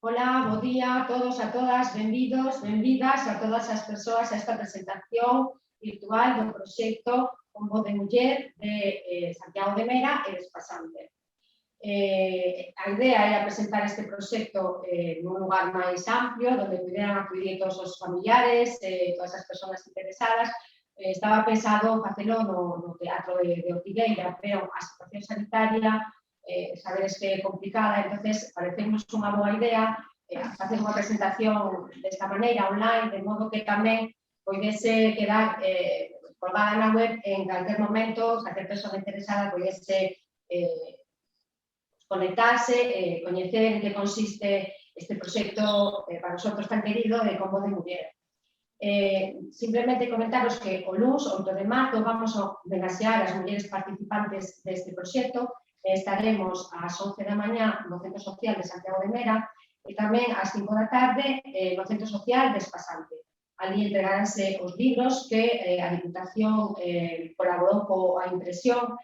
Hola, bo día a todos, a todas, benvidos, benvidas a todas as persoas a esta presentación virtual do proxecto Con Voz de Muller de Santiago de Mera e Despasante. A idea era presentar este proxecto nun lugar máis amplio, onde puderan acudir todos os familiares, todas as persoas interesadas. Estaba pensado facelo no Teatro de Ortigueira, pero a situación sanitaria sabedes que é complicada, entonces parecemos unha boa idea facer unha presentación desta maneira online, de modo que tamén poidese quedar colgada na web en calquer momento, calquer persoa interesada poidese conectarse, coñecer en que consiste este proxecto para nosotros tan querido de Con Voz de Muller. Simplemente comentaros que o luns, 8 de marzo, vamos a homenaxear as mulleres participantes deste proxecto. Estaremos ás 11 da mañá no Centro Social de Santiago de Mera e tamén ás 5 da tarde no Centro Social de Despasante. Ali entregaránse os libros que a Diputación colaborou coa impresión,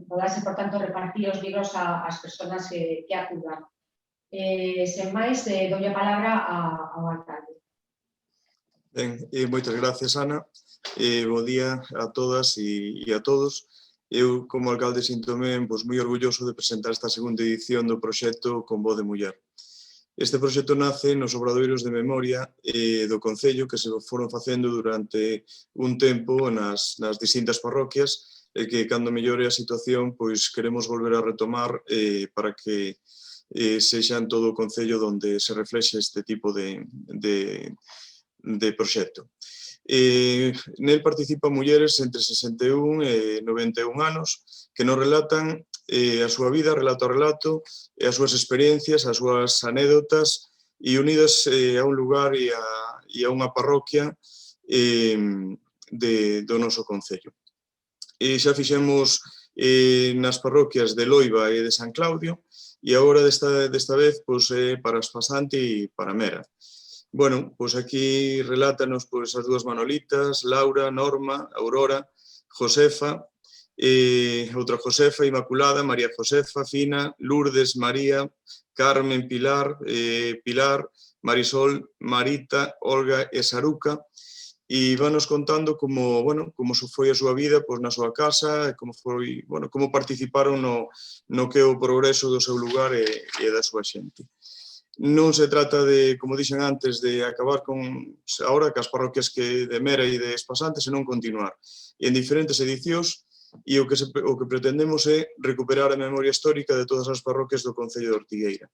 poderse, por tanto, repartir os libros ás persoas que acudan. Sen máis, dou a palabra ao alcalde. Ben, moitas gracias, Ana. Bo día a todas e a todos. Eu, como alcalde, síntome moi orgulloso de presentar esta segunda edición do proxecto Con Voz de Muller. Este proxecto nace nos obradoiros de memoria do Concello que se foron facendo durante un tempo nas distintas parroquias e que, cando mellore a situación, pois queremos volver a retomar para que sexa en todo o Concello onde se reflexe este tipo de proxecto. Nel participan mulleres entre 61 e 91 anos que nos relatan a súa vida, relato a relato, as súas experiencias, as súas anécdotas e unidas a un lugar e a unha parroquia do noso Concello. Xa fixemos nas parroquias de Loiba e de San Claudio e agora desta vez para Despasante e para Mera. Bueno, pois aquí relátanos as dúas Manolitas, Laura, Norma, Aurora, Josefa, outra Josefa, Inmaculada, María Josefa, Fina, Lourdes, María, Carmen, Pilar, Marisol, Marita, Olga e Saruca, e vanos contando como foi a súa vida na súa casa, como participaron no que é o progreso do seu lugar e da súa xente. Non se trata de, como dixen antes, de acabar agora cas parroquias de Mera e de Despasante, senón continuar. E en diferentes edicións, e o que pretendemos é recuperar a memoria histórica de todas as parroquias do Concello de Ortigueira.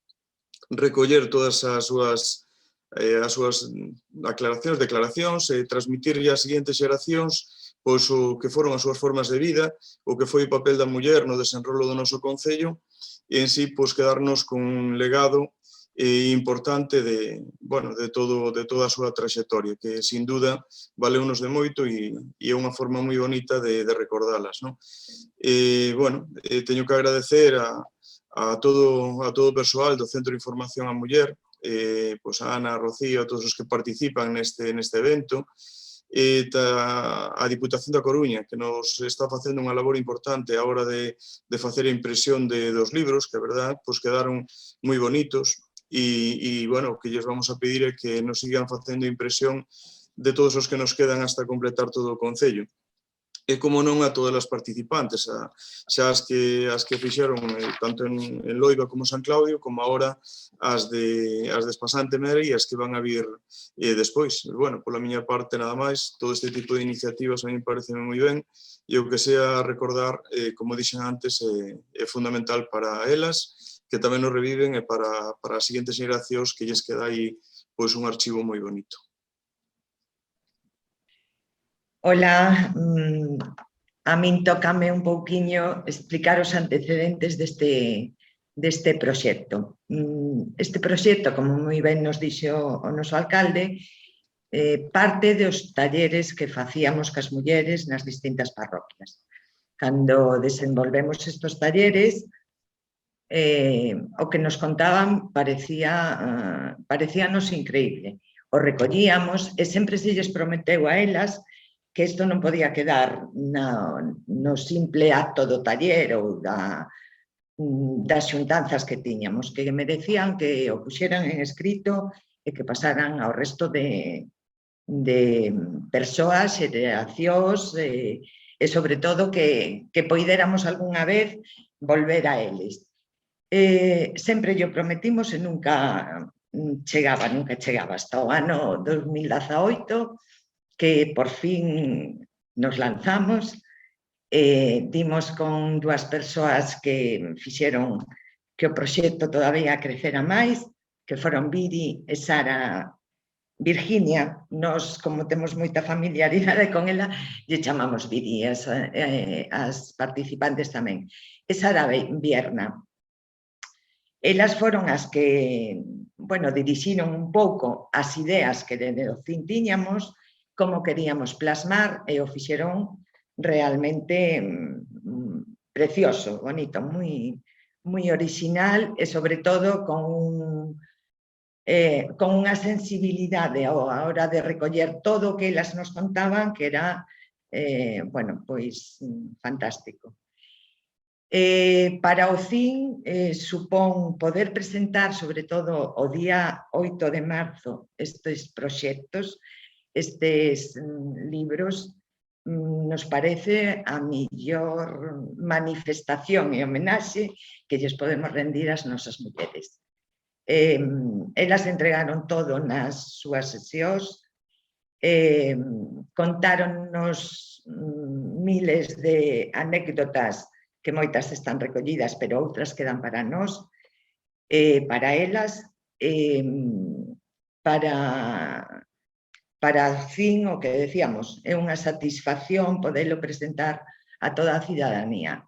Recoller todas as súas declaracións e transmitirlle ás seguintes xeracións o que foron as súas formas de vida, o que foi o papel da muller no desenrolo do noso Concello e en sí quedarnos con un legado importante de toda a súa traxectoria, que sin duda valeunos de moito e é unha forma moi bonita de recordalas. Teño que agradecer a todo o persoal do Centro de Información á Muller, a Ana, a Rocío, a todos os que participan neste evento, e a Diputación da Coruña, que nos está facendo unha labor importante a hora de facer a impresión dos libros, que a verdad quedaron moi bonitos, e o que lles vamos a pedir é que nos sigan facendo impresión de todos os que nos quedan hasta completar todo o Concello. E como non a todas as participantes, xa as que fixeron tanto en Loiba como San Claudio, como agora as de Despasante, Mera e as que van a vir despois. Pola miña parte nada máis, todo este tipo de iniciativas a mí pareceme moi ben e o que sea recordar, como dixen antes, é fundamental para elas, que tamén nos reviven e para as seguintes xeracións que lles queda aí un archivo moi bonito. Ola, a min tócame un pouquiño explicar os antecedentes deste proxecto. Este proxecto, como moi ben nos dixo o noso alcalde, parte dos talleres que facíamos cas mulleres nas distintas parroquias. Cando desenvolvemos estes talleres, o que nos contaban parecíanos increíble. O recollíamos e sempre se lles prometeu a elas que isto non podía quedar no simple acto do taller ou das xuntanzas que tiñamos, que merecían que o puxeran en escrito e que pasaran ao resto de persoas, xeracións, e sobre todo que poidéramos algunha vez volver a eles. Sempre llo prometimos e nunca chegaba hasta o ano 2018 que por fin nos lanzamos. Dimos con dúas persoas que fixeron que o proxecto todavía crecera máis, que foron Viri e Sara. Virginia, nos, como temos moita familiaridade con ela, lle chamamos Viri, as participantes tamén. E Sara Vierna. Elas foron as que, bueno, dirixiron un pouco as ideas que dende o CIN tiñamos, como queríamos plasmar, e o fixeron realmente precioso, bonito, moi orixinal e sobre todo con unha sensibilidade a hora de recoller todo o que elas nos contaban, que era, bueno, pois fantástico. Para o CIN supón poder presentar, sobre todo o día 8 de marzo, estes proxectos, estes libros, nos parece a mellor manifestación e homenaxe que lles podemos rendir ás nosas mulleres. Elas entregaron todo nas súas sesións, contáronnos miles de anécdotas que moitas están recollidas, pero outras quedan para nós, para elas, para o fin, o que decíamos, é unha satisfacción poderlo presentar a toda a cidadanía.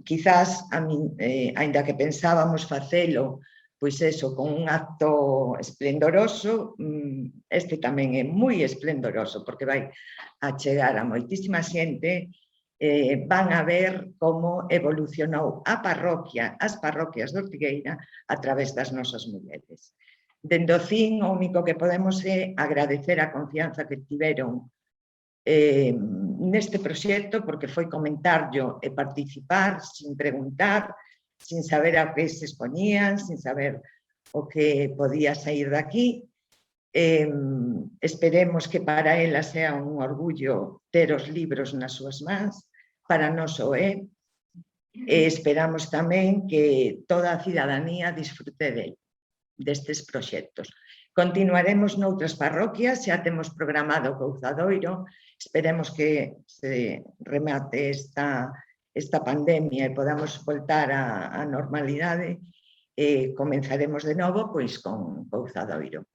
Quizás, aínda que pensábamos facelo, pois eso, con un acto esplendoroso, este tamén é moi esplendoroso, porque vai a chegar a moitísima xente, van a ver como evolucionou a parroquia, as parroquias de Ortigueira, a través das nosas mulleres. Dende o CIN, o único que podemos é agradecer a confianza que tiveron neste proxecto, porque foi comentarlo e participar sin preguntar, sin saber a que se expoñían, sin saber o que podía sair daqui. Esperemos que para ela sea un orgullo ter os libros nas súas mans, para nós o é, e esperamos tamén que toda a cidadanía disfrute destes proxectos. Continuaremos noutras parroquias, xa temos programado Couzadoiro, esperemos que se remate esta pandemia e podamos voltar á normalidade, e comenzaremos de novo pois con Couzadoiro.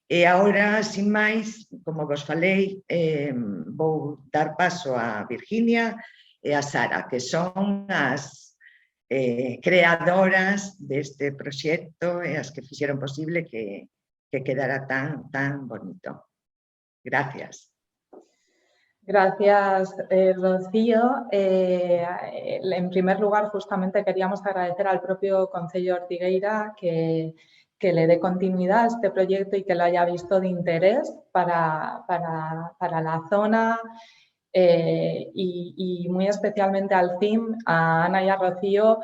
E agora, sin máis, como vos falei, vou dar paso a Virginia e a Sara, que son as creadoras deste proxecto e as que fixeron posible que quedara tan bonito. Gracias. Gracias, Rocío. En primer lugar, justamente queríamos agradecer al propio Concello Ortigueira que le dé continuidad a este proyecto y que lo haya visto de interés para la zona y muy especialmente al CIN, a Ana y a Rocío,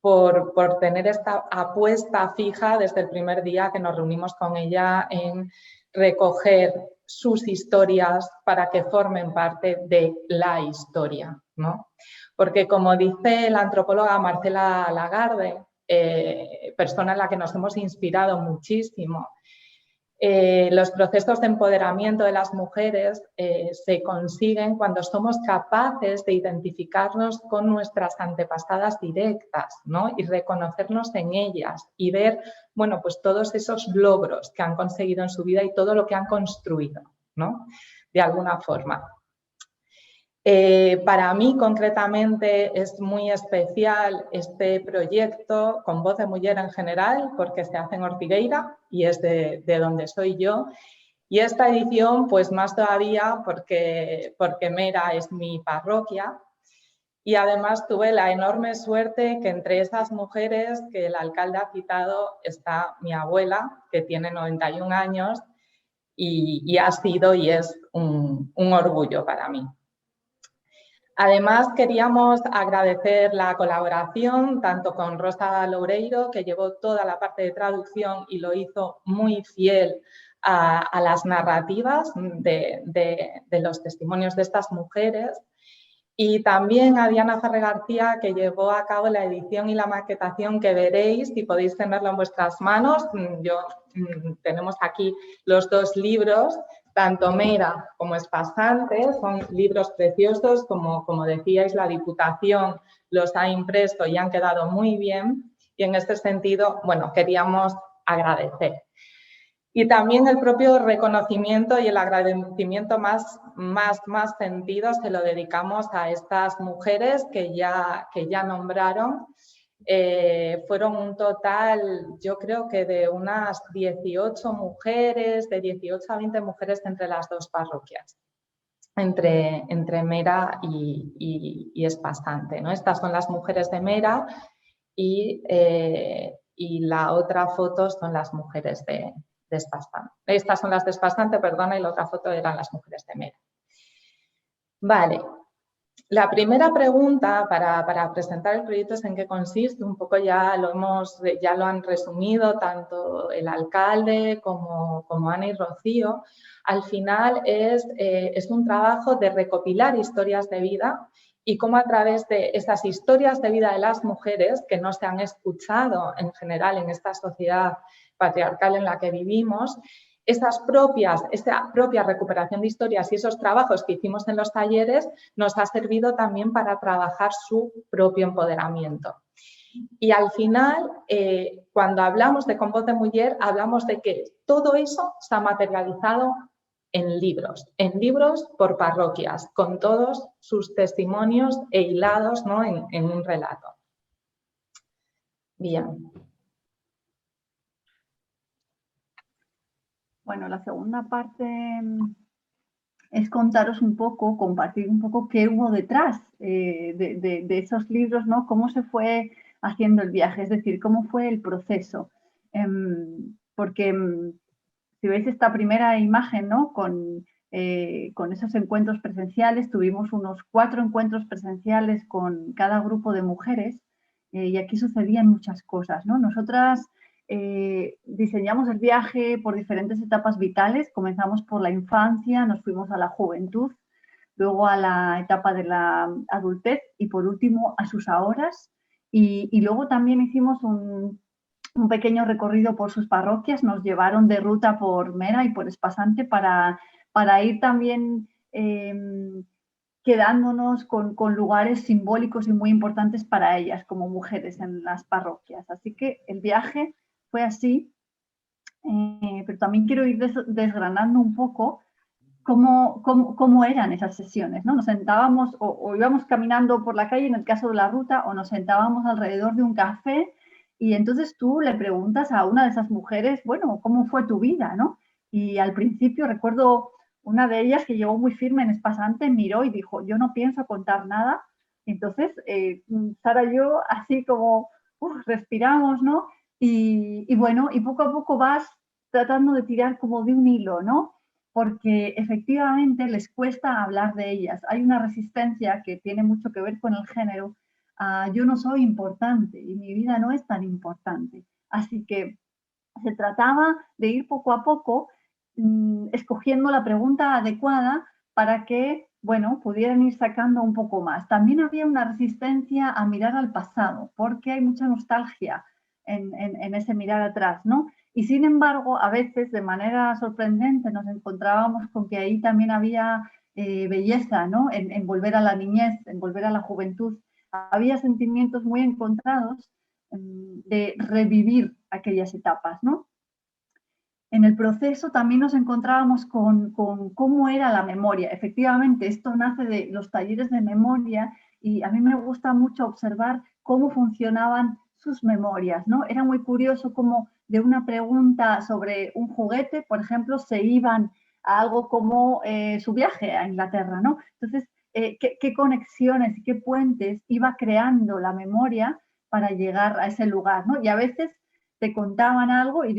por tener esta apuesta fija desde el primer día que nos reunimos con ella en recoger sus historias para que formen parte de la historia, ¿no? Porque, como dice la antropóloga Marcela Lagarde, persona en la que nos hemos inspirado muchísimo, los procesos de empoderamiento de las mujeres se consiguen cuando somos capaces de identificarnos con nuestras antepasadas directas, ¿no? Y reconocernos en ellas y ver, bueno, pues todos esos logros que han conseguido en su vida y todo lo que han construido, ¿no? De alguna forma. Para mí, concretamente, es muy especial este proyecto con Voz de Muller en general, porque se hace en Ortigueira y es de donde soy yo. Y esta edición, pues más todavía, porque Mera es mi parroquia. Y además tuve la enorme suerte que entre esas mujeres que el alcalde ha citado está mi abuela, que tiene 91 años y ha sido y es un orgullo para mí. Además, queríamos agradecer la colaboración tanto con Rosa Loureiro, que llevó toda la parte de traducción y lo hizo muy fiel a las narrativas de los testimonios de estas mujeres, y también a Diana Farré García, que llevó a cabo la edición y la maquetación que veréis y podéis tenerlo en vuestras manos. Tenemos aquí los dos libros, tanto Mera como Espasante, son libros preciosos, como decíais, la Diputación los ha impreso y han quedado muy bien, y en este sentido, bueno, queríamos agradecer. Y también el propio reconocimiento y el agradecimiento más sentido se lo dedicamos a estas mujeres que ya nombraron. Fueron un total, yo creo que de unas 18 mujeres, de 18 a 20 mujeres entre las dos parroquias, entre Mera y Espasante, ¿no? Estas son las mujeres de Mera y la otra foto son las mujeres de Espasante. Estas son las de Espasante, perdona, y la otra foto eran las mujeres de Mera. Vale. La primera pregunta para presentar el proyecto es en qué consiste. Un poco ya lo han resumido tanto el alcalde como Ana y Rocío. Al final es un trabajo de recopilar historias de vida y cómo a través de esas historias de vida de las mujeres que no se han escuchado en general en esta sociedad patriarcal en la que vivimos, esa propia recuperación de historias y esos trabajos que hicimos en los talleres nos ha servido también para trabajar su propio empoderamiento. Y al final, cuando hablamos de Con Voz de Muller, hablamos de que todo eso se ha materializado en libros por parroquias, con todos sus testimonios e hilados, ¿no?, en un relato. Bien. Bueno, la segunda parte es contaros un poco, compartir un poco qué hubo detrás de esos libros, ¿no? Cómo se fue haciendo el viaje, es decir, cómo fue el proceso. Porque si veis esta primera imagen, ¿no?, con esos encuentros presenciales, tuvimos unos 4 encuentros presenciales con cada grupo de mujeres y aquí sucedían muchas cosas, ¿no? Nosotras diseñamos el viaje por diferentes etapas vitales. Comenzamos por la infancia, nos fuimos a la juventud, luego a la etapa de la adultez y por último a sus ahoras. Y luego también hicimos un pequeño recorrido por sus parroquias, nos llevaron de ruta por Mera y por Espasante para ir también quedándonos con lugares simbólicos y muy importantes para ellas como mujeres en las parroquias. Así que el viaje fue así, pero también quiero ir desgranando un poco cómo eran esas sesiones, ¿no? Nos sentábamos o íbamos caminando por la calle, en el caso de la ruta, o nos sentábamos alrededor de un café y entonces tú le preguntas a una de esas mujeres, bueno, ¿cómo fue tu vida, no? Y al principio recuerdo una de ellas que llegó muy firme en Espasante, miró y dijo, yo no pienso contar nada. Entonces, Sara y yo así como respiramos, ¿no? Y bueno, y poco a poco vas tratando de tirar como de un hilo, ¿no? Porque efectivamente les cuesta hablar de ellas. Hay una resistencia que tiene mucho que ver con el género. Yo no soy importante y mi vida no es tan importante. Así que se trataba de ir poco a poco escogiendo la pregunta adecuada para que, bueno, pudieran ir sacando un poco más. También había una resistencia a mirar al pasado, porque hay mucha nostalgia en ese mirar atrás, ¿no? Y sin embargo, a veces, de manera sorprendente, nos encontrábamos con que ahí también había belleza, ¿no? En volver a la niñez, en volver a la juventud. Había sentimientos muy encontrados de revivir aquellas etapas, ¿no? En el proceso también nos encontrábamos con cómo era la memoria. Efectivamente, esto nace de los talleres de memoria y a mí me gusta mucho observar cómo funcionaban sus memorias, ¿no? Era muy curioso cómo de una pregunta sobre un juguete, por ejemplo, se iban a algo como su viaje a Inglaterra, ¿no? Entonces, ¿qué conexiones y qué puentes iba creando la memoria para llegar a ese lugar, ¿no? Y a veces te contaban algo y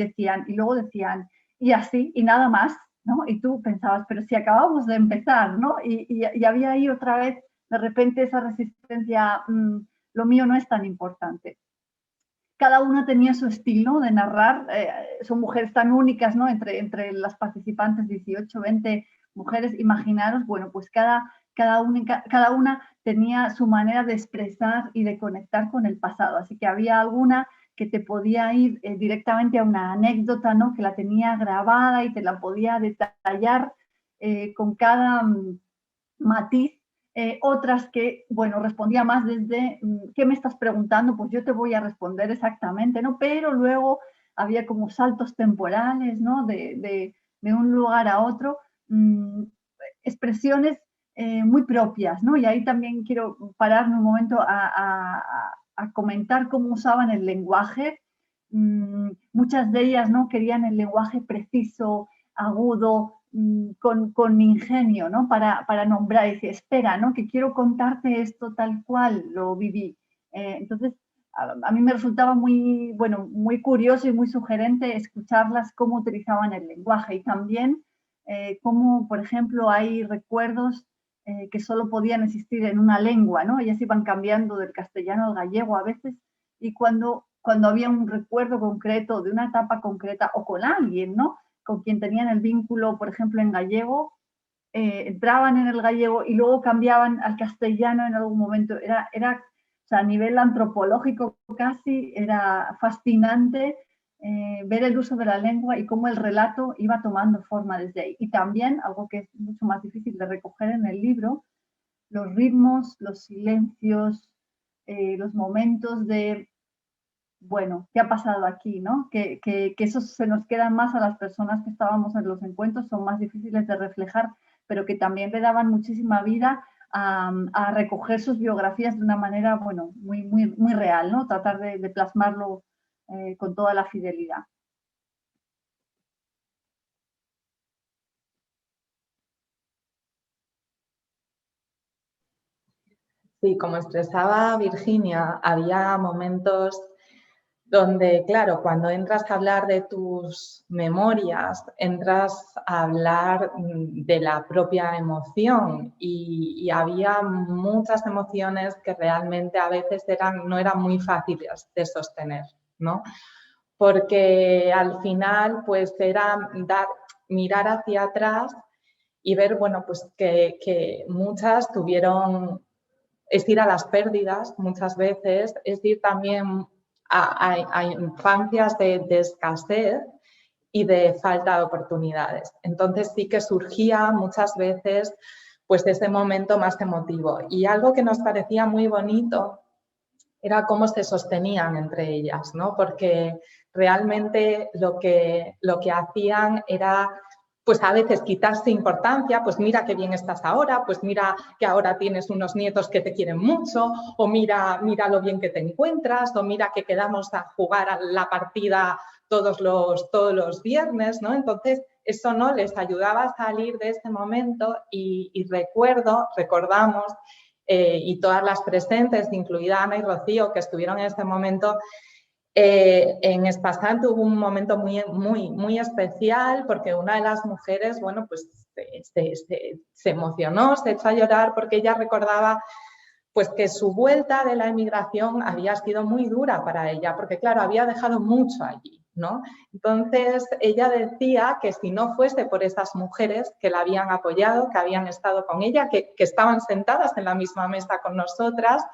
luego decían, y así, y nada más, ¿no? Y tú pensabas, pero si acabamos de empezar, ¿no? Y había ahí otra vez de repente esa resistencia, lo mío no es tan importante. Cada una tenía su estilo de narrar, son mujeres tan únicas, ¿no? Entre las participantes, 18, 20 mujeres, imaginaros, bueno, pues cada una tenía su manera de expresar y de conectar con el pasado, así que había alguna que te podía ir directamente a una anécdota, ¿no? Que la tenía grabada y te la podía detallar con cada matiz. Otras que, bueno, respondía más desde, ¿qué me estás preguntando? Pues yo te voy a responder exactamente, ¿no? Pero luego había como saltos temporales, ¿no? De un lugar a otro, expresiones muy propias, ¿no? Y ahí también quiero pararme un momento a comentar cómo usaban el lenguaje. Muchas de ellas, ¿no? Querían el lenguaje preciso, agudo, con ingenio, ¿no? Para nombrar, y decir, espera, ¿no? Que quiero contarte esto tal cual lo viví. Entonces, a mí me resultaba muy, bueno, muy curioso y muy sugerente escucharlas cómo utilizaban el lenguaje y también cómo, por ejemplo, hay recuerdos que solo podían existir en una lengua, ¿no? Ellas iban cambiando del castellano al gallego a veces y cuando había un recuerdo concreto de una etapa concreta o con alguien, ¿no? Con quien tenían el vínculo, por ejemplo, en gallego, entraban en el gallego y luego cambiaban al castellano en algún momento. Era o sea, a nivel antropológico casi, era fascinante ver el uso de la lengua y cómo el relato iba tomando forma desde ahí. Y también, algo que es mucho más difícil de recoger en el libro, los ritmos, los silencios, los momentos de, bueno, ¿qué ha pasado aquí? ¿No? Que esos se nos quedan más a las personas que estábamos en los encuentros, son más difíciles de reflejar, pero que también le daban muchísima vida a recoger sus biografías de una manera, bueno, muy, muy, muy real, ¿no? Tratar de plasmarlo con toda la fidelidad. Sí, como expresaba Virginia, había momentos donde, claro, cuando entras a hablar de tus memorias, entras a hablar de la propia emoción y había muchas emociones que realmente a veces no eran muy fáciles de sostener, ¿no? Porque al final, pues era mirar hacia atrás y ver, bueno, pues que muchas tuvieron, es ir a las pérdidas muchas veces, es ir también a infancias de escasez y de falta de oportunidades. Entonces sí que surgía muchas veces pues ese momento más emotivo. Y algo que nos parecía muy bonito era cómo se sostenían entre ellas, ¿no? Porque realmente lo que hacían era pues a veces quitarse importancia, pues mira qué bien estás ahora, pues mira que ahora tienes unos nietos que te quieren mucho, o mira lo bien que te encuentras, o mira que quedamos a jugar a la partida todos los viernes, ¿no? Entonces, eso no les ayudaba a salir de ese momento y recordamos, y todas las presentes, incluida Ana y Rocío, que estuvieron en este momento, en Espasant hubo un momento muy, muy, muy especial porque una de las mujeres, bueno, pues se emocionó, se echó a llorar porque ella recordaba pues que su vuelta de la emigración había sido muy dura para ella, porque claro, había dejado mucho allí, ¿no? Entonces ella decía que si no fuese por esas mujeres que la habían apoyado, que habían estado con ella, que estaban sentadas en la misma mesa con nosotras,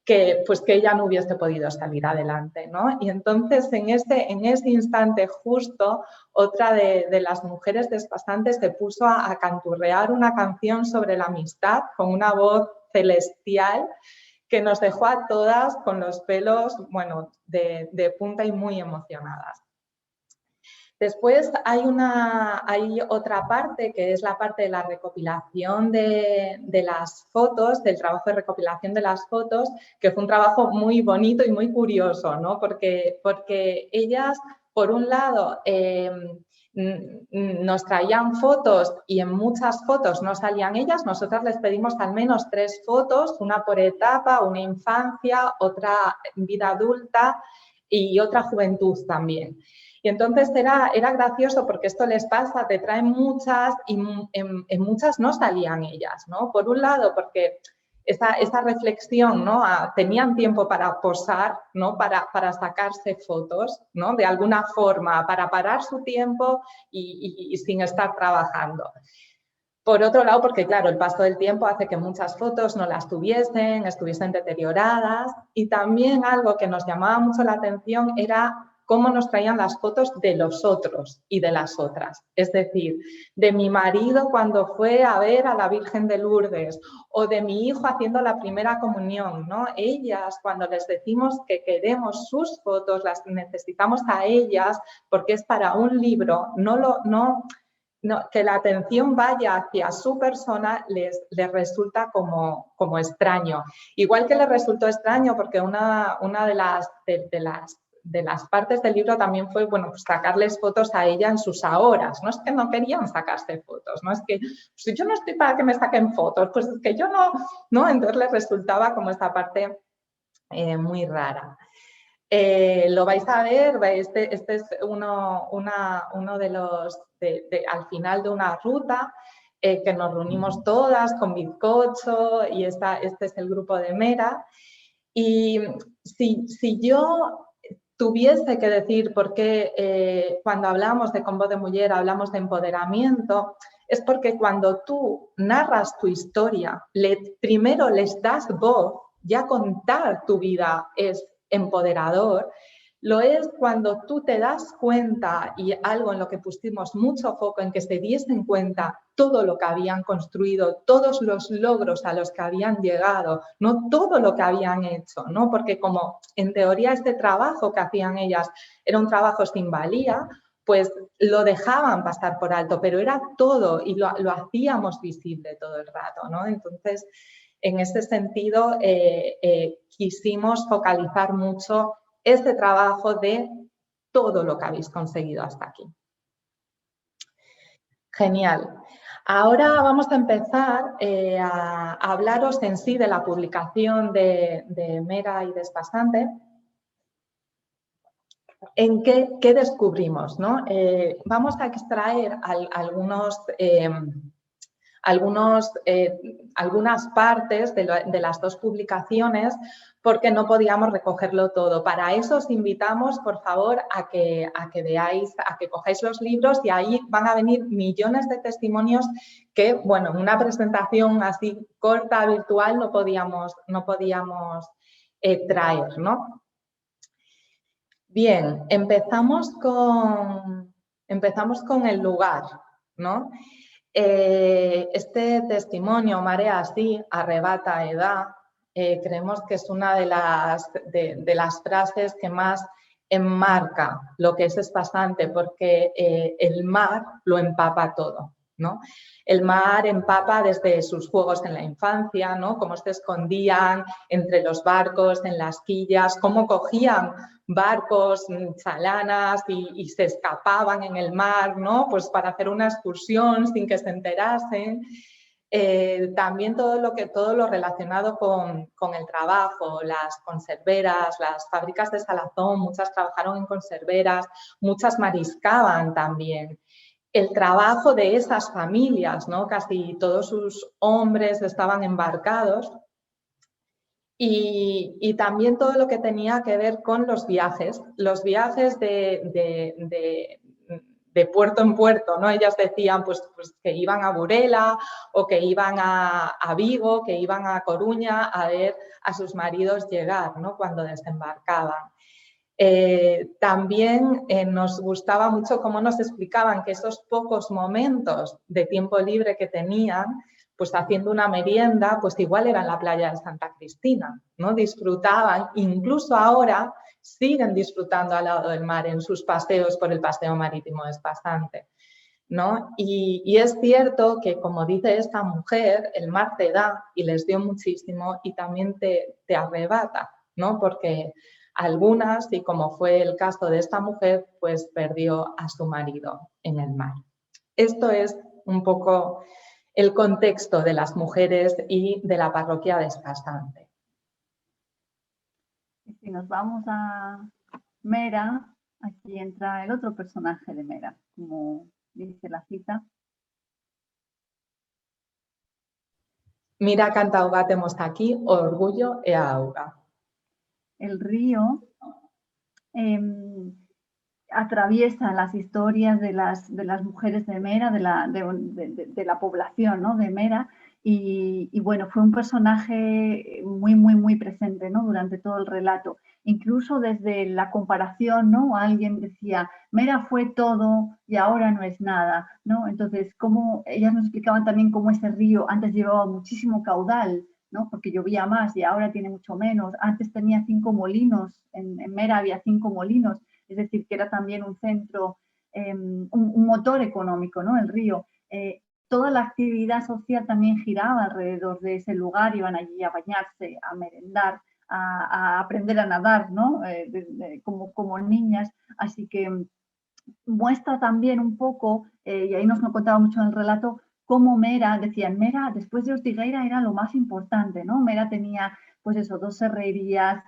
que ella no hubiese podido salir adelante, ¿no? Y entonces en ese instante justo, otra de las mujeres de Espasant se puso a canturrear una canción sobre la amistad con una voz celestial que nos dejó a todas con los pelos, bueno, de punta y muy emocionadas. Después hay otra parte que es la parte de la recopilación de las fotos, del trabajo de recopilación de las fotos, que fue un trabajo muy bonito y muy curioso, ¿no? Porque ellas, por un lado, nos traían fotos y en muchas fotos no salían ellas. Nosotras les pedimos al menos 3 fotos, una por etapa, una infancia, otra vida adulta y otra juventud también. Y entonces era gracioso porque esto les pasa, te traen muchas y en muchas no salían ellas, ¿no? Por un lado porque esa reflexión, ¿no? Tenían tiempo para posar, ¿no? Para sacarse fotos, ¿no? De alguna forma, para parar su tiempo y sin estar trabajando. Por otro lado, porque claro, el paso del tiempo hace que muchas fotos no las estuviesen deterioradas, y también algo que nos llamaba mucho la atención era cómo nos traían las fotos de los otros y de las otras. Es decir, de mi marido cuando fue a ver a la Virgen de Lourdes, o de mi hijo haciendo la primera comunión, ¿no? Ellas, cuando les decimos que queremos sus fotos, las necesitamos a ellas porque es para un libro, que la atención vaya hacia su persona les resulta como extraño. Igual que les resultó extraño porque una de las partes del libro también fue, bueno, pues sacarles fotos a ella en sus ahoras. No es que no querían sacarse fotos, no es que si yo no estoy para que me saquen fotos, pues es que yo no. Entonces les resultaba como esta parte muy rara. Lo vais a ver, este es uno de los, al final de una ruta que nos reunimos todas con bizcocho, y este es el grupo de Mera. Y si yo tuviese que decir por qué cuando hablamos de Con Voz de Muller hablamos de empoderamiento, es porque cuando tú narras tu historia, primero les das voz, ya contar tu vida es empoderador. Lo es cuando tú te das cuenta, y algo en lo que pusimos mucho foco, en que se diesen cuenta todo lo que habían construido, todos los logros a los que habían llegado, no todo lo que habían hecho, ¿no? Porque como en teoría este trabajo que hacían ellas era un trabajo sin valía, pues lo dejaban pasar por alto, pero era todo y lo hacíamos visible todo el rato, ¿no? Entonces, en ese sentido, quisimos focalizar mucho este trabajo de todo lo que habéis conseguido hasta aquí. Genial. Ahora vamos a empezar a hablaros en sí de la publicación de Mera y Despasante. ¿En qué descubrimos, ¿no? Vamos a extraer algunas partes de las dos publicaciones porque no podíamos recogerlo todo. Para eso os invitamos, por favor, a que veáis, a que cojáis los libros, y ahí van a venir millones de testimonios que, bueno, en una presentación así corta, virtual, no podíamos traer, ¿no? Bien, empezamos con el lugar, ¿no? Este testimonio, Marea así, arrebata edad, creemos que es una de las frases que más enmarca lo que es Despasante, porque el mar lo empapa todo, ¿no? El mar empapa desde sus juegos en la infancia, ¿no? Cómo se escondían entre los barcos, en las quillas, cómo cogían barcos, chalanas y se escapaban en el mar, ¿no? Pues para hacer una excursión sin que se enterasen. También todo lo relacionado con el trabajo, las conserveras, las fábricas de salazón, muchas trabajaron en conserveras, muchas mariscaban también. El trabajo de esas familias, ¿no? Casi todos sus hombres estaban embarcados. Y también todo lo que tenía que ver con los viajes de puerto en puerto, ¿no? Ellas decían pues que iban a Burela o que iban a Vigo, que iban a Coruña a ver a sus maridos llegar, ¿no? Cuando desembarcaban. También nos gustaba mucho cómo nos explicaban que esos pocos momentos de tiempo libre que tenían, pues haciendo una merienda, pues igual era en la playa de Santa Cristina, ¿no? Disfrutaban, incluso ahora siguen disfrutando al lado del mar en sus paseos por el paseo marítimo de Despasante, ¿no? Y es cierto que, como dice esta mujer, el mar te da y les dio muchísimo y también te arrebata, ¿no? Porque algunas, y como fue el caso de esta mujer, pues perdió a su marido en el mar. Esto es un poco el contexto de las mujeres y de la parroquia de Despasante. Y si nos vamos a Mera, aquí entra el otro personaje de Mera, como dice la cita. Mira cantau bat temos aquí, orgullo e auga. El río atraviesa las historias de las mujeres de Mera, de la población, ¿no?, de Mera, y bueno, fue un personaje muy presente, ¿no?, durante todo el relato. Incluso desde la comparación, ¿no?, alguien decía, Mera fue todo y ahora no es nada, ¿no? Entonces, ellas nos explicaban también cómo ese río antes llevaba muchísimo caudal, ¿no?, porque llovía más y ahora tiene mucho menos. Antes tenía 5 molinos, en Mera había 5 molinos, es decir, que era también un centro, un motor económico, ¿no?, el río. Toda la actividad social también giraba alrededor de ese lugar, iban allí a bañarse, a merendar, a aprender a nadar, ¿no?, como niñas. Así que muestra también un poco, y ahí nos lo contaba mucho en el relato, cómo Mera, decían, Mera, después de Ortigueira era lo más importante, ¿no? Mera tenía, pues eso, 2 herrerías,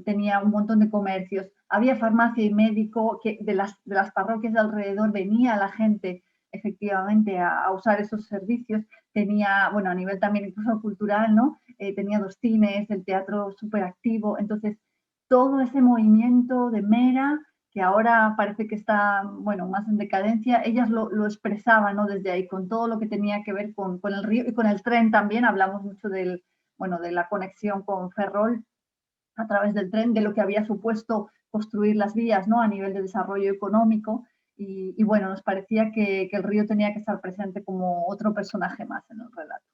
tenía un montón de comercios, había farmacia y médico, que de las parroquias de alrededor venía la gente efectivamente a usar esos servicios. Tenía, bueno, a nivel también incluso cultural, ¿no? Tenía 2 cines, el teatro súper activo. Entonces, todo ese movimiento de Mera, que ahora parece que está, bueno, más en decadencia, ellas lo expresaban, ¿no?, desde ahí, con todo lo que tenía que ver con el río y con el tren también. Hablamos mucho de la conexión con Ferrol a través del tren, de lo que había supuesto construir las vías, ¿no?, a nivel de desarrollo económico. Y bueno, nos parecía que el río tenía que estar presente como otro personaje más en el relato.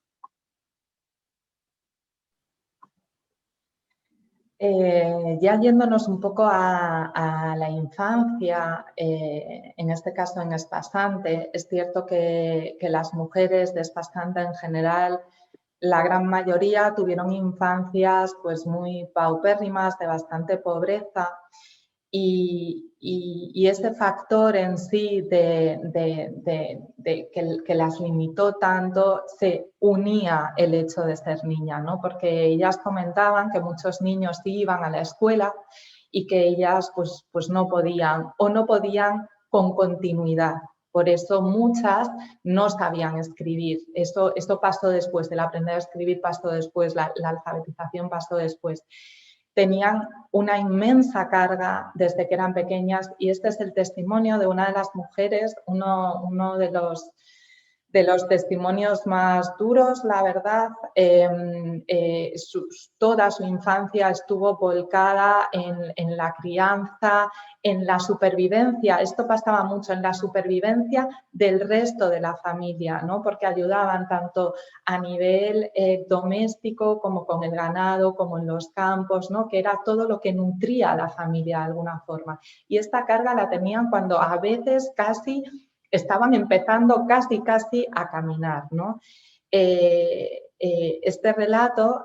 Ya yéndonos un poco a la infancia, en este caso en Espasante, es cierto que las mujeres de Espasante en general, la gran mayoría tuvieron infancias pues muy paupérrimas, de bastante pobreza, y ese factor en sí que las limitó tanto se unía el hecho de ser niña, ¿no? Porque ellas comentaban que muchos niños iban a la escuela y que ellas pues no podían, o no podían con continuidad. Por eso muchas no sabían escribir. Esto pasó después, el aprender a escribir pasó después, la alfabetización pasó después. Tenían una inmensa carga desde que eran pequeñas, y este es el testimonio de una de las mujeres, uno de los testimonios más duros, la verdad. Toda su infancia estuvo volcada en la crianza, en la supervivencia. Esto pasaba mucho, en la supervivencia del resto de la familia, ¿no? Porque ayudaban tanto a nivel doméstico como con el ganado, como en los campos, ¿no?, que era todo lo que nutría a la familia de alguna forma. Y esta carga la tenían cuando a veces casi estaban empezando casi a caminar, ¿no? Este relato,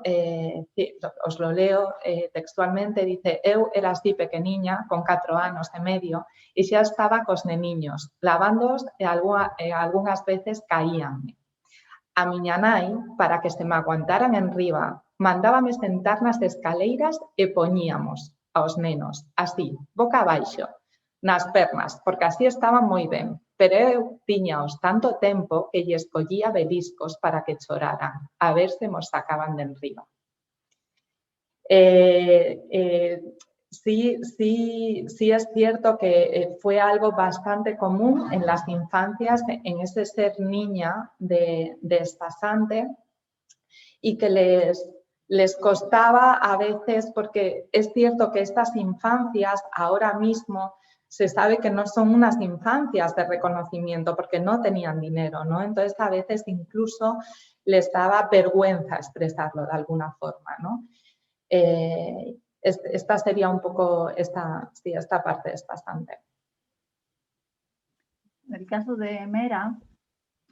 os lo leo textualmente, dice: eu era así pequeniña, con 4 anos e medio, e xa estaba cos neniños, lavándoos e algunhas veces caíanme. A miña nai, para que se me aguantaran en riba, mandábame sentar nas escaleiras e poñíamos aos nenos, así, boca abaixo, nas pernas, porque así estaban moi ben, pero eu tiñaos tanto tempo que lle escollía beliscos para que choraran, a ver se mos sacaban de enriba. Sí es cierto que fue algo bastante común en las infancias, en ese ser niña de Espasante, y que les costaba a veces, porque es cierto que estas infancias ahora mismo se sabe que no son unas infancias de reconocimiento porque no tenían dinero, ¿no? Entonces, a veces incluso les daba vergüenza expresarlo de alguna forma, ¿no? Esta sería un poco esta parte es bastante. En el caso de Mera,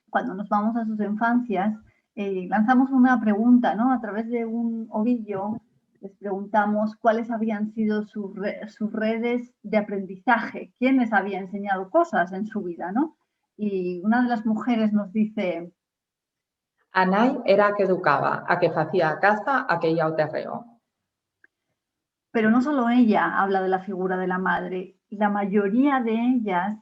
cuando nos vamos a sus infancias, lanzamos una pregunta, ¿no? A través de un ovillo les preguntamos cuáles habían sido sus redes de aprendizaje, quién les había enseñado cosas en su vida, ¿no? Y una de las mujeres nos dice: a nai era a que educaba, a que facía a caza, a que ia ao terreo. Pero no solo ella habla de la figura de la madre, la mayoría de ellas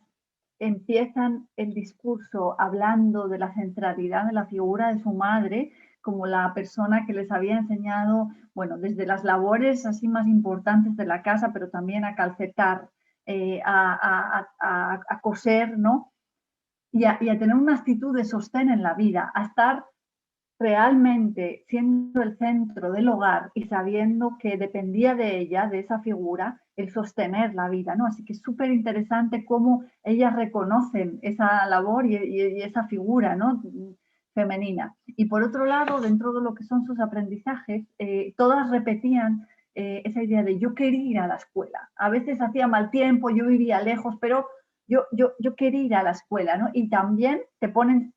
empiezan el discurso hablando de la centralidad de la figura de su madre como la persona que les había enseñado, bueno, desde las labores así más importantes de la casa, pero también a calcetar, a coser, ¿no? Y a tener una actitud de sostén en la vida, a estar realmente siendo el centro del hogar y sabiendo que dependía de ella, de esa figura, el sostener la vida, ¿no? Así que es súper interesante cómo ellas reconocen esa labor y esa figura, ¿no? Femenina. Y por otro lado, dentro de lo que son sus aprendizajes, todas repetían esa idea de yo quería ir a la escuela. A veces hacía mal tiempo, yo vivía lejos, pero yo quería ir a la escuela, ¿no? Y también te ponían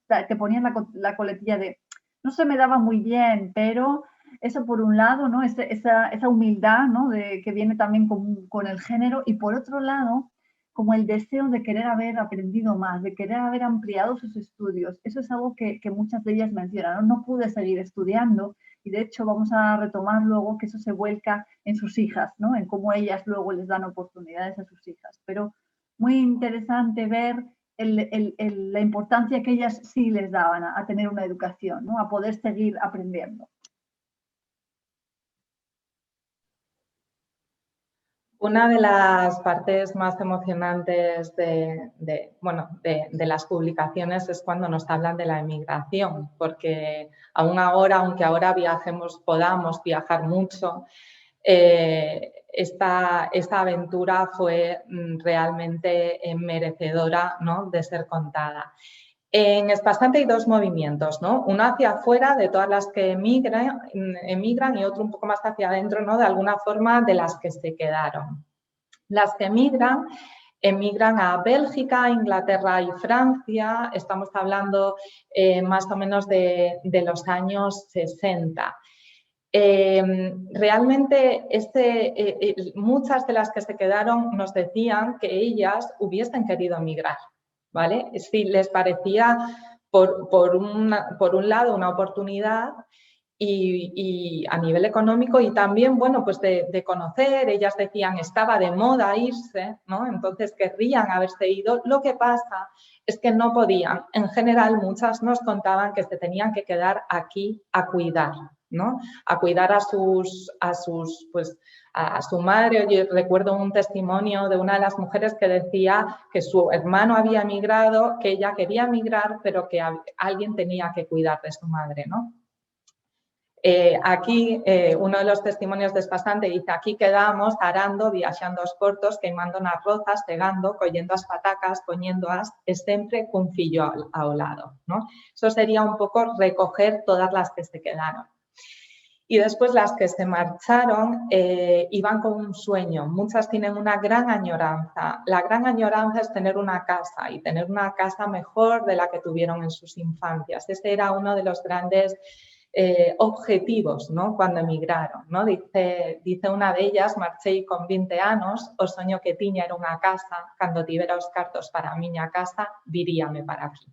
la coletilla de no se me daba muy bien, pero eso por un lado, ¿no? Esa humildad, ¿no? Que viene también con el género, y por otro lado, como el deseo de querer haber aprendido más, de querer haber ampliado sus estudios. Eso es algo que muchas de ellas mencionaron. No pude seguir estudiando, y de hecho vamos a retomar luego que eso se vuelca en sus hijas, ¿no? En cómo ellas luego les dan oportunidades a sus hijas. Pero muy interesante ver la importancia que ellas sí les daban a tener una educación, ¿no? A poder seguir aprendiendo. Una de las partes más emocionantes de las publicaciones es cuando nos hablan de la emigración, porque aunque ahora podamos viajar mucho, esta aventura fue realmente merecedora, ¿no?, de ser contada. En Espasante hay dos movimientos, ¿no? Uno hacia afuera, de todas las que emigran, y otro un poco más hacia adentro, ¿no?, de alguna forma, de las que se quedaron. Las que emigran a Bélgica, Inglaterra y Francia. Estamos hablando más o menos de los años 60. Realmente muchas de las que se quedaron nos decían que ellas hubiesen querido emigrar, ¿vale? Si les parecía por un lado una oportunidad y a nivel económico, y también, bueno, pues de conocer. Ellas decían estaba de moda irse, ¿no? Entonces querrían haberse ido. Lo que pasa es que no podían. En general, muchas nos contaban que se tenían que quedar aquí a cuidar, ¿no? A cuidar a su madre. Yo recuerdo un testimonio de una de las mujeres que decía que su hermano había emigrado, que ella quería emigrar, pero que alguien tenía que cuidar de su madre, ¿no? Aquí uno de los testimonios de Espasante dice: aquí quedamos arando, viaxando aos portos, queimando nas rozas, cegando, collendo as patacas, poñéndoas, e sempre cun fillo ao lado, ¿no? Eso sería un poco recoger todas las que se quedaron. Y después las que se marcharon iban con un sueño. Muchas tienen una gran añoranza. La gran añoranza es tener una casa, y tener una casa mejor de la que tuvieron en sus infancias. Ese era uno de los grandes objetivos, ¿no?, cuando emigraron, ¿no? Dice una de ellas: marchei con 20 anos, o soño que tiña era unha casa, cando tivera os cartos para a miña casa, viríame para aquí,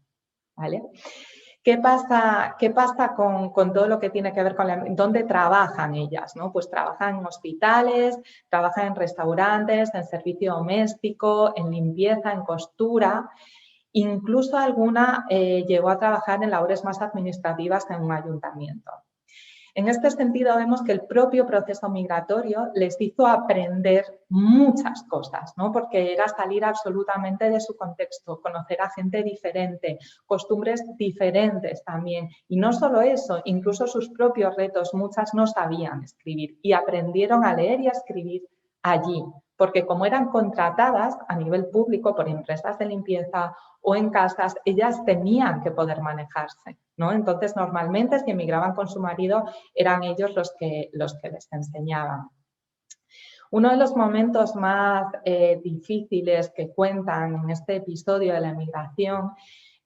¿vale? ¿Qué pasa con todo lo que tiene que ver con dónde trabajan ellas, ¿no? Pues trabajan en hospitales, trabajan en restaurantes, en servicio doméstico, en limpieza, en costura. Incluso alguna llegó a trabajar en labores más administrativas en un ayuntamiento. En este sentido, vemos que el propio proceso migratorio les hizo aprender muchas cosas, ¿no? Porque era salir absolutamente de su contexto, conocer a gente diferente, costumbres diferentes también. Y no solo eso, incluso sus propios retos. Muchas no sabían escribir y aprendieron a leer y a escribir allí, porque como eran contratadas a nivel público por empresas de limpieza o en casas, ellas tenían que poder manejarse, ¿no? Entonces, normalmente, si emigraban con su marido, eran ellos los que les enseñaban. Uno de los momentos más difíciles que cuentan en este episodio de la emigración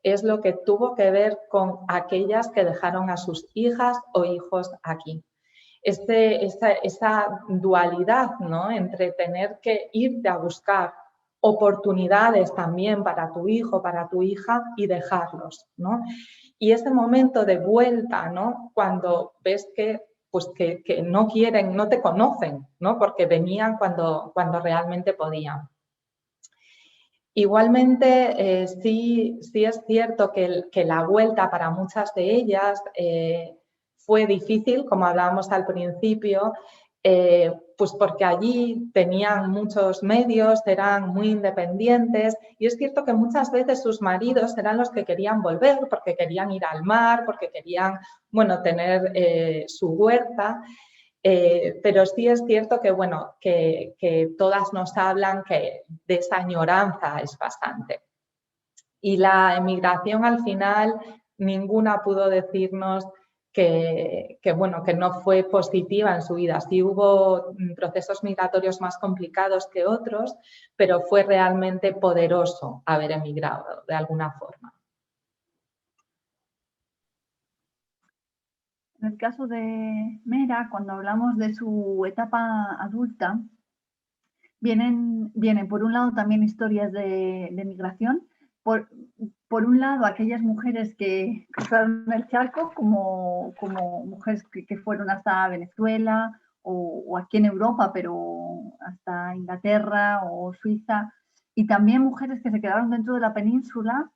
es lo que tuvo que ver con aquellas que dejaron a sus hijas o hijos aquí. Esa dualidad, ¿no?, entre tener que irte a buscar oportunidades también para tu hijo, para tu hija, y dejarlos, ¿no? Y ese momento de vuelta, ¿no?, cuando ves que no quieren, no te conocen, ¿no?, porque venían cuando realmente podían. Igualmente, sí es cierto que la vuelta para muchas de ellas fue difícil, como hablábamos al principio, pues porque allí tenían muchos medios, eran muy independientes y es cierto que muchas veces sus maridos eran los que querían volver porque querían ir al mar, porque querían, bueno, tener su huerta. Pero sí es cierto que, bueno, que todas nos hablan que de esa añoranza es bastante. Y la emigración al final, ninguna pudo decirnos que no fue positiva en su vida. Sí hubo procesos migratorios más complicados que otros, pero fue realmente poderoso haber emigrado de alguna forma. En el caso de Mera, cuando hablamos de su etapa adulta, vienen por un lado también historias de migración. Por un lado, aquellas mujeres que cruzaron el charco, como mujeres que fueron hasta Venezuela o aquí en Europa, pero hasta Inglaterra o Suiza, y también mujeres que se quedaron dentro de la península,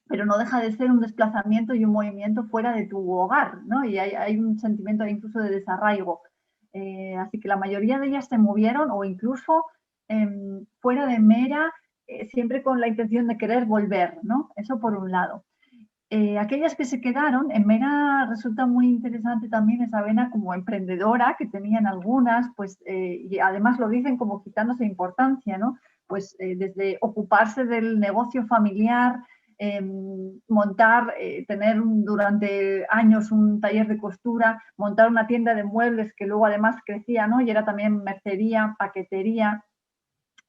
pero no deja de ser un desplazamiento y un movimiento fuera de tu hogar, ¿no? Y hay un sentimiento incluso de desarraigo. Así que la mayoría de ellas se movieron o incluso fuera de Mera, siempre con la intención de querer volver, ¿no? Eso por un lado. Aquellas que se quedaron, en Mera resulta muy interesante también esa vena como emprendedora que tenían algunas, pues, y además lo dicen como quitándose importancia, ¿no? Pues desde ocuparse del negocio familiar, montar, tener durante años un taller de costura, montar una tienda de muebles que luego además crecía, ¿no? Y era también mercería, paquetería,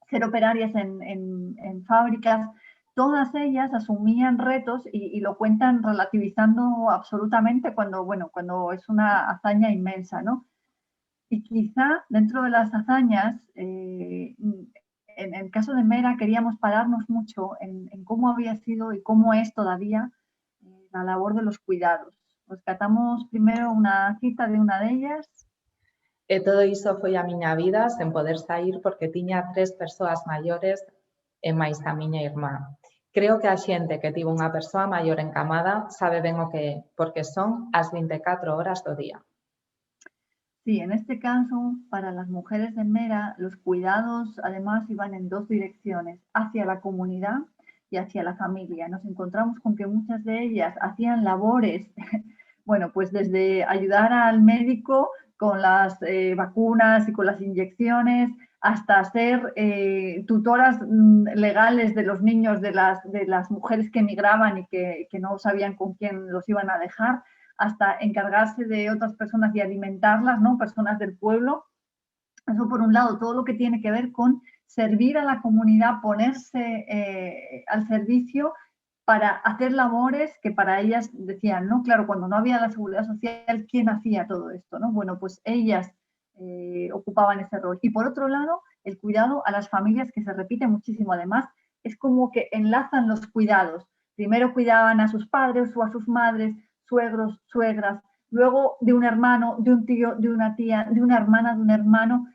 ser operarias en fábricas. Todas ellas asumían retos y lo cuentan relativizando absolutamente cuando es una hazaña inmensa, ¿no? Y quizá dentro de las hazañas, en el caso de Mera queríamos pararnos mucho en cómo había sido y cómo es todavía la labor de los cuidados. Rescatamos primero una cita de una de ellas. E todo iso foi a miña vida sen poder sair porque tiña 3 persoas maiores e máis a miña irmá. Creo que a xente que tivo unha persoa maior encamada sabe ben o que é, porque son as 24 horas do día. Sí, en este caso, para las mujeres de Mera, los cuidados además iban en dos direcciones, hacia la comunidad y hacia la familia. Nos encontramos con que muchas de ellas hacían labores, bueno, pues desde ayudar al médico con las vacunas y con las inyecciones, hasta ser tutoras legales de los niños de las mujeres que emigraban y que no sabían con quién los iban a dejar, hasta encargarse de otras personas y alimentarlas, ¿no? Personas del pueblo. Eso por un lado, todo lo que tiene que ver con servir a la comunidad, ponerse al servicio para hacer labores que para ellas decían, ¿no? Claro, cuando no había la seguridad social, ¿quién hacía todo esto, no? Bueno, pues ellas ocupaban ese rol. Y por otro lado, el cuidado a las familias, que se repite muchísimo. Además, es como que enlazan los cuidados. Primero cuidaban a sus padres o a sus madres, suegros, suegras, luego de un hermano, de un tío, de una tía, de una hermana, de un hermano.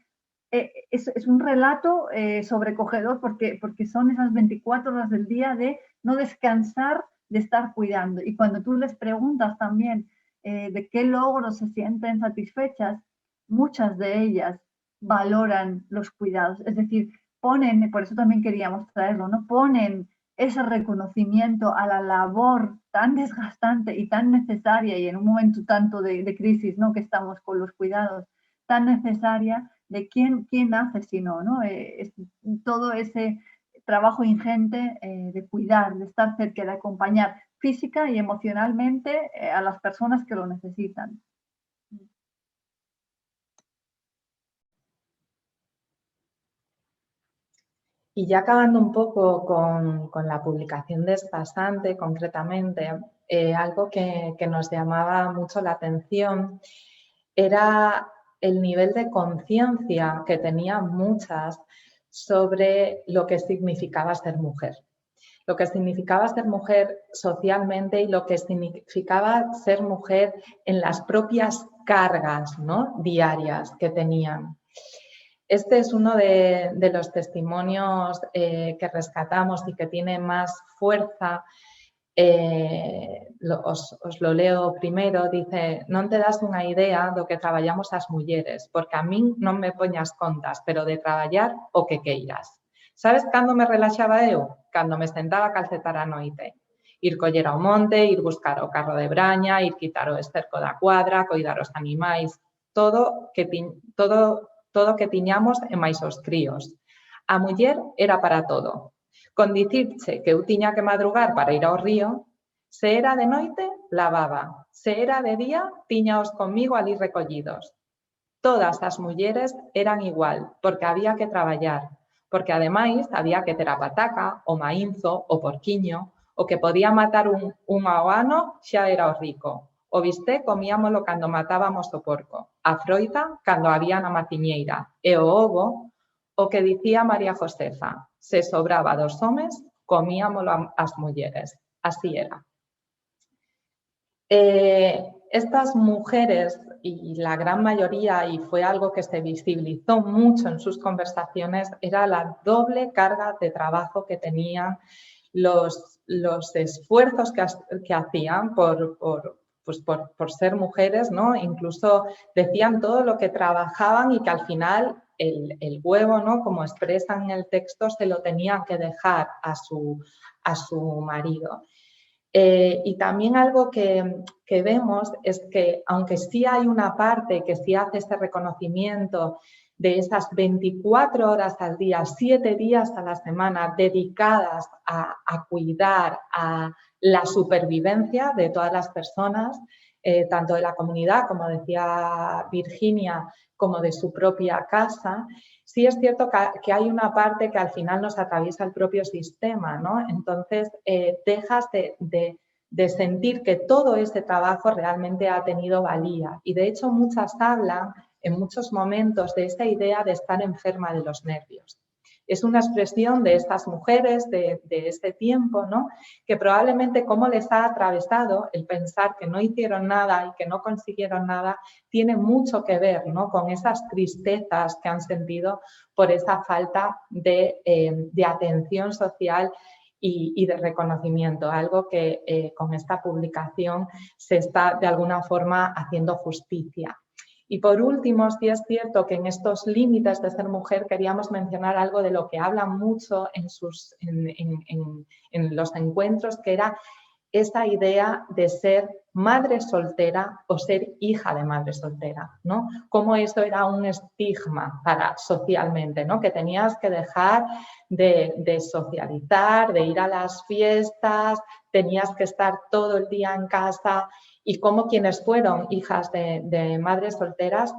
Es un relato sobrecogedor porque son esas 24 horas del día de no descansar, de estar cuidando. Y cuando tú les preguntas también de qué logros se sienten satisfechas, muchas de ellas valoran los cuidados. Es decir, ponen, por eso también queríamos traerlo, ¿no? Ponen ese reconocimiento a la labor tan desgastante y tan necesaria, y en un momento tanto de crisis, ¿no? Que estamos con los cuidados, tan necesaria, de quién hace si no, ¿no? Todo ese trabajo ingente de cuidar, de estar cerca, de acompañar física y emocionalmente a las personas que lo necesitan. Y ya acabando un poco con la publicación de Espasante, concretamente, algo que nos llamaba mucho la atención era el nivel de conciencia que tenían muchas sobre lo que significaba ser mujer. Lo que significaba ser mujer socialmente y lo que significaba ser mujer en las propias cargas, ¿no? diarias que tenían. Este es uno de los testimonios que rescatamos y que tiene más fuerza os lo leo primeiro, dice: non te das unha idea do que traballamos as mulleres, porque a min non me poñas contas, pero de traballar o que queiras. Sabes cando me relaxaba eu? Cando me sentaba a calcetar a noite. Ir coller ao monte, ir buscar o carro de braña, ir quitar o esterco da cuadra, coidar os animais, todo que tiñamos e máis os críos. A muller era para todo. Con dicirche que eu tiña que madrugar para ir ao río, se era de noite, lavaba. Se era de día, tiñaos comigo ali recollidos. Todas as mulleres eran igual, porque había que traballar, porque ademais había que ter a pataca, o maínzo, o porquiño, o que podía matar un ao ano xa era o rico. O bistec comíamolo cando matábamos o porco, a froita cando había na maciñeira e o ovo, o que dicía María Josefa, se sobraba dos homes, comíamolo as mulleres. Así era. Estas mujeres, y la gran mayoría, y fue algo que se visibilizó mucho en sus conversaciones, era la doble carga de trabajo que tenían, los esfuerzos que hacían por ser mujeres, ¿no? Incluso decían todo lo que trabajaban y que al final el huevo, ¿no? Como expresan en el texto, se lo tenían que dejar a su marido. Y también algo que vemos es que, aunque sí hay una parte que sí hace este reconocimiento de esas 24 horas al día, 7 días a la semana dedicadas a cuidar a la supervivencia de todas las personas, tanto de la comunidad, como decía Virginia, como de su propia casa, sí es cierto que hay una parte que al final nos atraviesa el propio sistema, ¿no? Entonces, dejas de sentir que todo ese trabajo realmente ha tenido valía. Y de hecho, muchas hablan en muchos momentos de esta idea de estar enferma de los nervios. Es una expresión de estas mujeres de este tiempo, ¿no? Que probablemente cómo les ha atravesado el pensar que no hicieron nada y que no consiguieron nada tiene mucho que ver, ¿no? Con esas tristezas que han sentido por esa falta de atención social y de reconocimiento, algo que con esta publicación se está de alguna forma haciendo justicia. Y por último, sí es cierto que en estos límites de ser mujer queríamos mencionar algo de lo que hablan mucho en los encuentros, que era esa idea de ser madre soltera o ser hija de madre soltera, ¿no? Cómo eso era un estigma socialmente, ¿no? Que tenías que dejar de socializar, de ir a las fiestas, tenías que estar todo el día en casa, y cómo quienes fueron hijas de madres solteras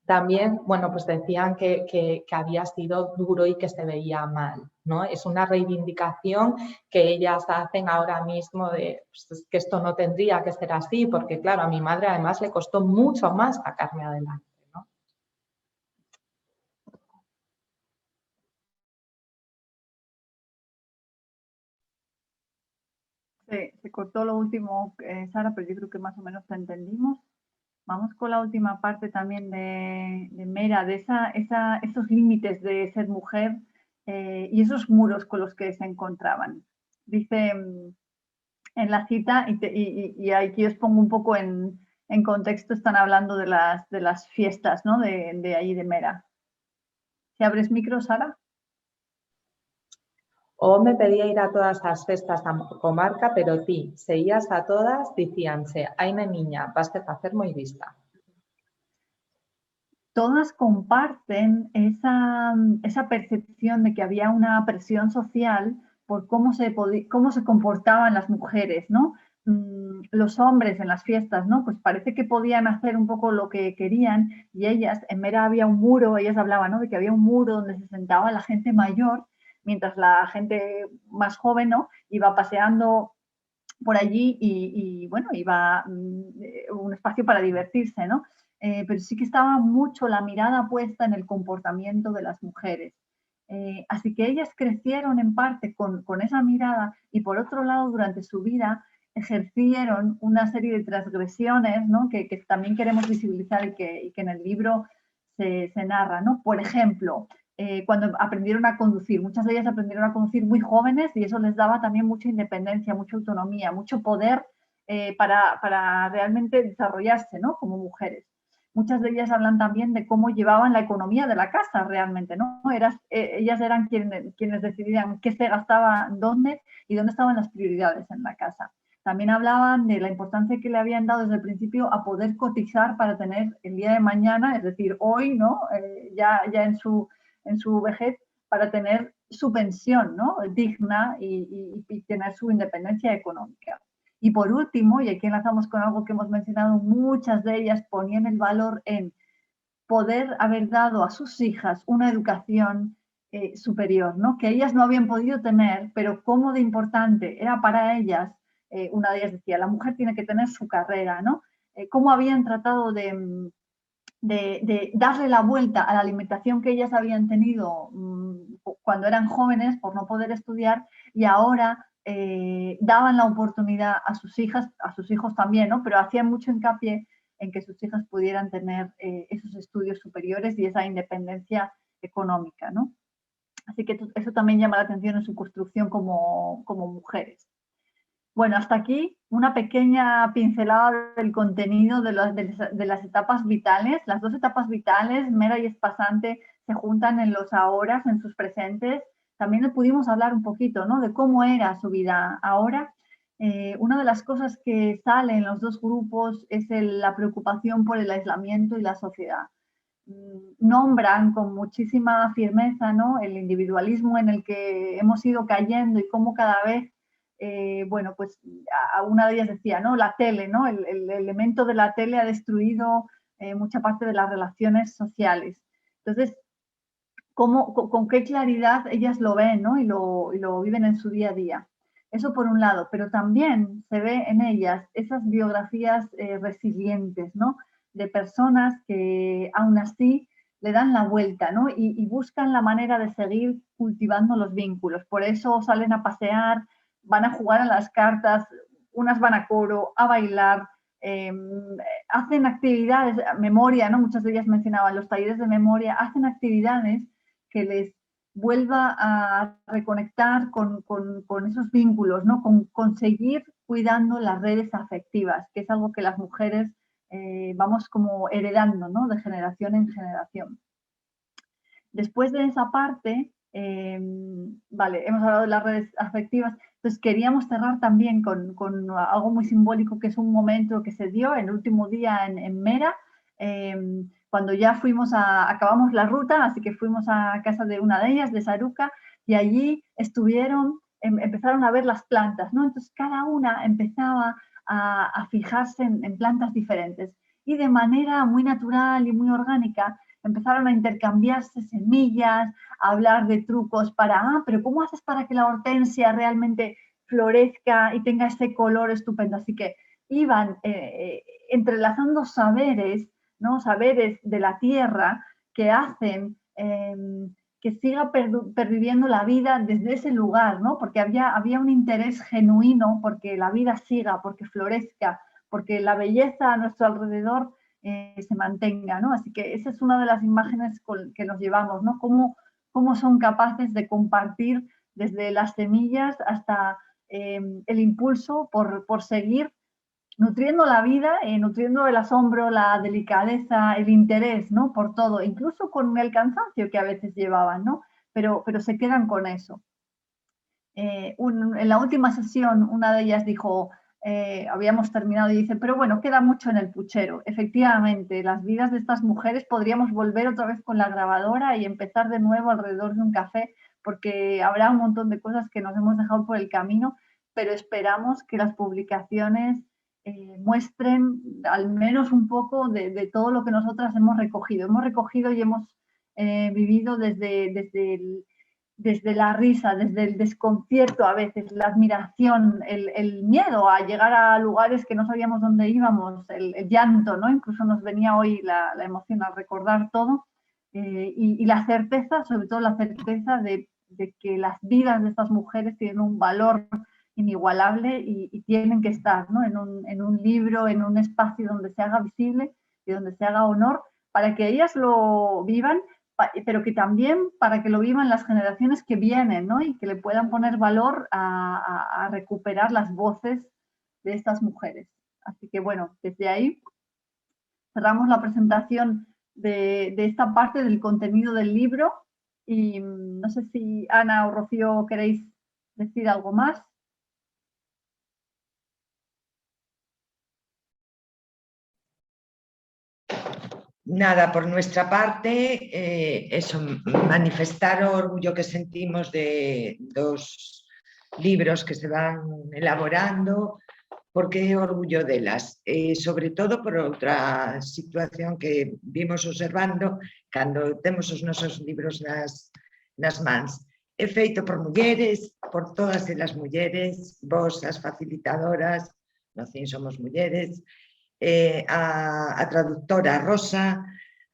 también, bueno, pues decían que había sido duro y que se veía mal, ¿no? Es una reivindicación que ellas hacen ahora mismo de pues, que esto no tendría que ser así, porque claro, a mi madre además le costó mucho más sacarme adelante, ¿no? Se cortó lo último, Sara, pero yo creo que más o menos te entendimos. Vamos con la última parte también de Mera, de esos límites de ser mujer y esos muros con los que se encontraban. Dice en la cita, y aquí os pongo un poco en contexto, están hablando de las fiestas, ¿no? de ahí de Mera. Si abres micro, Sara. O me pedía ir a todas as festas da comarca, pero ti, se ías a todas, dicíanse, hai na niña, vaste facer moi vista. Todas comparten esa percepción de que había una presión social por cómo se comportaban las mujeres, ¿no? Los hombres en las fiestas, ¿no? Pues parece que podían hacer un poco lo que querían y ellas, en Mera había un muro, ellas hablaban, ¿no? De que había un muro donde se sentaba la gente mayor, mientras la gente más joven, ¿no? Iba paseando por allí y bueno, iba un espacio para divertirse, ¿no? Pero sí que estaba mucho la mirada puesta en el comportamiento de las mujeres. Así que ellas crecieron en parte con esa mirada y por otro lado durante su vida ejercieron una serie de transgresiones, ¿no? que también queremos visibilizar y que en el libro se narra, ¿no? Por ejemplo, cuando aprendieron a conducir. Muchas de ellas aprendieron a conducir muy jóvenes y eso les daba también mucha independencia, mucha autonomía, mucho poder para realmente desarrollarse, ¿no? Como mujeres. Muchas de ellas hablan también de cómo llevaban la economía de la casa realmente, ¿no? Ellas eran quienes decidían qué se gastaba, dónde y dónde estaban las prioridades en la casa. También hablaban de la importancia que le habían dado desde el principio a poder cotizar para tener el día de mañana, es decir, hoy, ¿no? Ya en su vejez, para tener su pensión, ¿no? Digna y tener su independencia económica. Y por último, y aquí enlazamos con algo que hemos mencionado, muchas de ellas ponían el valor en poder haber dado a sus hijas una educación superior, ¿no? Que ellas no habían podido tener, pero cómo de importante era para ellas. Una de ellas decía, la mujer tiene que tener su carrera, ¿no? Cómo habían tratado de darle la vuelta a la alimentación que ellas habían tenido cuando eran jóvenes por no poder estudiar y ahora daban la oportunidad a sus hijas, a sus hijos también, ¿no? Pero hacían mucho hincapié en que sus hijas pudieran tener esos estudios superiores y esa independencia económica, ¿no? Así que eso también llama la atención en su construcción como mujeres. Bueno, hasta aquí una pequeña pincelada del contenido de las etapas vitales. Las dos etapas vitales, mera y espasante, se juntan en los ahora, en sus presentes. También pudimos hablar un poquito, ¿no? De cómo era su vida ahora. Una de las cosas que sale en los dos grupos es la preocupación por el aislamiento y la sociedad. Nombran con muchísima firmeza, ¿no? El individualismo en el que hemos ido cayendo y cómo cada vez bueno, pues a una de ellas decía, ¿no? La tele, ¿no? El elemento de la tele ha destruido mucha parte de las relaciones sociales. Entonces, con qué claridad ellas lo ven, ¿no? Y lo viven en su día a día. Eso por un lado, pero también se ve en ellas esas biografías resilientes, ¿no? De personas que aún así le dan la vuelta, ¿no? Y buscan la manera de seguir cultivando los vínculos. Por eso salen a pasear, van a jugar a las cartas, unas van a coro, a bailar, hacen actividades, memoria, ¿no? Muchas de ellas mencionaban los talleres de memoria, hacen actividades que les vuelva a reconectar con esos vínculos, ¿no? Con seguir cuidando las redes afectivas, que es algo que las mujeres vamos como heredando, ¿no? De generación en generación. Después de esa parte, vale, hemos hablado de las redes afectivas, entonces queríamos cerrar también con algo muy simbólico, que es un momento que se dio el último día en Mera, cuando ya acabamos la ruta, así que fuimos a casa de una de ellas, de Saruca, y allí empezaron a ver las plantas, ¿no? Entonces cada una empezaba a fijarse en plantas diferentes y de manera muy natural y muy orgánica empezaron a intercambiarse semillas, a hablar de trucos pero ¿cómo haces para que la hortensia realmente florezca y tenga ese color estupendo? Así que iban entrelazando saberes, ¿no? Saberes de la tierra que hacen que siga perviviendo la vida desde ese lugar, ¿no? Porque había un interés genuino porque la vida siga, porque florezca, porque la belleza a nuestro alrededor se mantenga, ¿no? Así que esa es una de las imágenes que nos llevamos, ¿no? Cómo son capaces de compartir desde las semillas hasta el impulso por seguir nutriendo la vida, nutriendo el asombro, la delicadeza, el interés, ¿no? Por todo, incluso con el cansancio que a veces llevaban, ¿no? Pero se quedan con eso. En la última sesión, una de ellas dijo, habíamos terminado y dice, pero bueno, queda mucho en el puchero. Efectivamente, las vidas de estas mujeres podríamos volver otra vez con la grabadora y empezar de nuevo alrededor de un café, porque habrá un montón de cosas que nos hemos dejado por el camino, pero esperamos que las publicaciones muestren al menos un poco de todo lo que nosotras hemos recogido. Hemos recogido y hemos vivido desde la risa, desde el desconcierto a veces, la admiración, el miedo a llegar a lugares que no sabíamos dónde íbamos, el llanto, ¿no? Incluso nos venía hoy la emoción al recordar todo, y la certeza, sobre todo la certeza de que las vidas de estas mujeres tienen un valor inigualable y tienen que estar, ¿no? en un libro, en un espacio donde se haga visible y donde se haga honor, para que ellas lo vivan, pero que también para que lo vivan las generaciones que vienen, ¿no? Y que le puedan poner valor a recuperar las voces de estas mujeres. Así que bueno, desde ahí cerramos la presentación de esta parte del contenido del libro y no sé si Ana o Rocío queréis decir algo más. Nada, por nuestra parte, eso, manifestar o orgullo que sentimos de dos libros que se van elaborando, porque orgullo delas, sobre todo por outra situación que vimos observando cando temos os nosos libros nas mans. É feito por mulleres, por todas elas mulleres, vos as facilitadoras, no CIN somos mulleres, a traductora Rosa,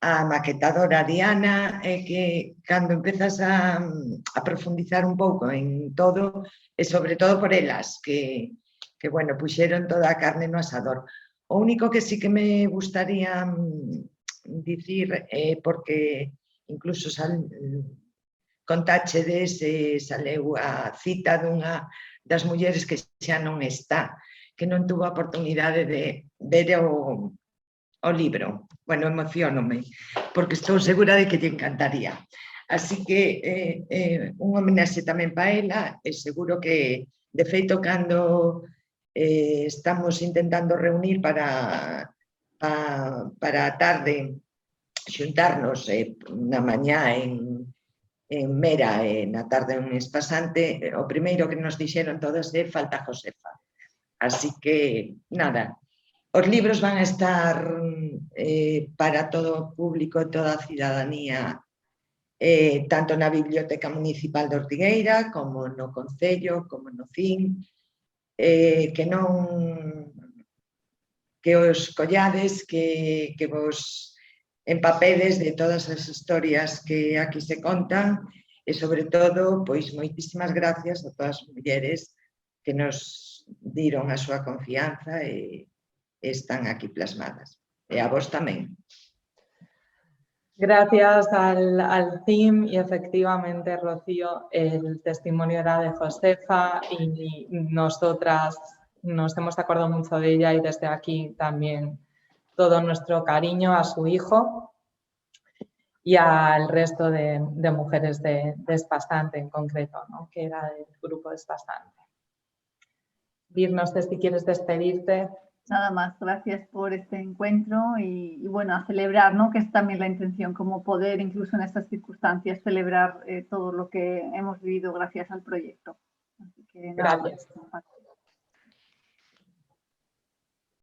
a maquetadora Diana, que cando empezas a profundizar un pouco en todo, e sobre todo por elas, que bueno, puxeron toda a carne no asador. O único que sí que me gustaría dicir, porque incluso contáchedes, saleu a cita dunha das mulleres que xa non está, que non tuvo a oportunidade de ver o libro. Bueno, emocionome, porque estou segura de que lle encantaría. Así que un homenaxe tamén para ela, e seguro que, de feito, cando estamos intentando reunir para a tarde, xuntarnos na mañá en Mera e na tarde en Espasante, o primeiro que nos dixeron todos é falta Josefa. Así que, nada, os libros van a estar para todo o público, toda a cidadanía, tanto na Biblioteca Municipal de Ortigueira, como no Concello, como no CIN, que os collades, que vos empapedes de todas as historias que aquí se contan e, sobre todo, pois moitísimas gracias a todas as mulleres que nos diron a súa confianza e están aquí plasmadas. E a vos tamén. Gracias al CIM y efectivamente, Rocío, el testimonio era de Josefa y nosotras nos hemos acordado mucho de ella y desde aquí también todo nuestro cariño a su hijo y al resto de mujeres de Espasante en concreto, ¿no? Que era del grupo de Espasante. Vir, no sé si quieres despedirte. Nada más, gracias por este encuentro y bueno, a celebrar, ¿no? Que es también la intención, como poder, incluso en estas circunstancias, celebrar todo lo que hemos vivido gracias al proyecto. Así que nada, gracias.